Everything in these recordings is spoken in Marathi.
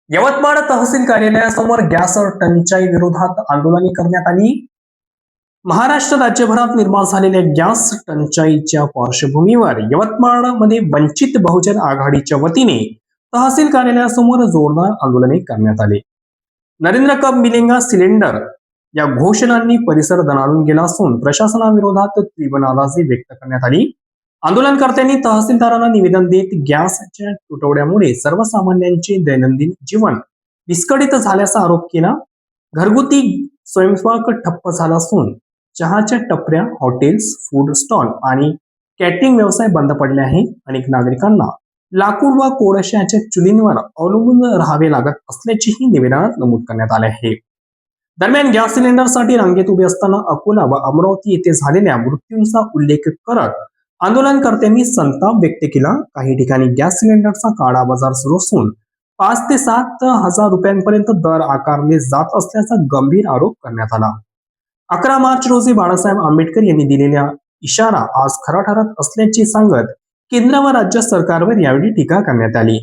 यवतमाळ तहसील कार्यालयासमोर गॅस टंचाई विरोधात आंदोलने करण्यात आली। महाराष्ट्र राज्यभरात निर्माण झालेल्या गॅस टंचाईच्या पार्श्वभूमीवर यवतमाळमध्ये वंचित बहुजन आघाडीच्या वतीने तहसील कार्यालयासमोर जोरदार आंदोलने करण्यात आली। नरेंद्र कप मिलेंगा सिलेंडर या घोषणांनी परिसर दणाणून गेला असून प्रशासनाविरोधात तीव्र नाराजी व्यक्त करण्यात आली। आंदोलनकर्त्यांनी तहसीलदारांना निवेदन देत गॅसच्या तुटवड्यामुळे सर्वसामान्यांचे दैनंदिन जीवन विस्कळीत झाल्याचा आरोप केला। घरगुती स्वयंपाक ठप्प झाला असून चहाच्या टपऱ्या, हॉटेल्स, फूड स्टॉल आणि कॅटरिंग व्यवसाय बंद पडले आहे। अनेक नागरिकांना लाकूड व कोळशाच्या चुलींवर अवलंबून राहावे लागत असल्याचेही निवेदनात नमूद करण्यात आले आहे। दरम्यान गॅस सिलेंडरसाठी रांगेत उभे असताना अकोला व अमरावती येथे झालेल्या मृत्यूंचा उल्लेख करत आंदोलनकर्त्यांनी संताप व्यक्त केला। काही ठिकाणी गॅस सिलेंडरचा काळा बाजार सुरू असून 5 ते 7 हजार रुपयांपर्यंत दर आकारले जात असल्याचा गंभीर आरोप करण्यात आला। 11 मार्च रोजी बाळासाहेब आंबेडकर यांनी दिलेला इशारा आज खरा ठरत असल्याचे सांगत केंद्र व राज्य सरकारवर यावेळी टीका करण्यात आली।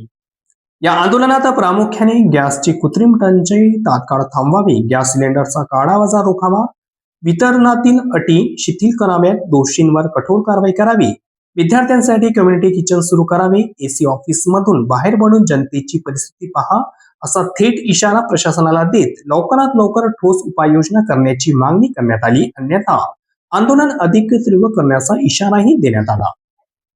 या आंदोलनात प्रामुख्याने गॅसची कृत्रिम टंचाई तात्काळ थांबवावी, गॅस सिलेंडरचा काळा बाजार रोखावा, वितरणातील अटी शिथिल कराव्यात, दोषींवर कठोर कारवाई करावी, विद्यार्थ्यांसाठी कम्युनिटी किचन सुरू करावे, एसी ऑफिस मधून बाहेर पडून जनतेची परिस्थिती पहा असा थेट इशारा प्रशासनाला देत लवकरात लवकर ठोस उपाययोजना करण्याची मागणी करण्यात आली। अन्यथा आंदोलन अधिक तीव्र करण्याचा इशाराही देण्यात आला।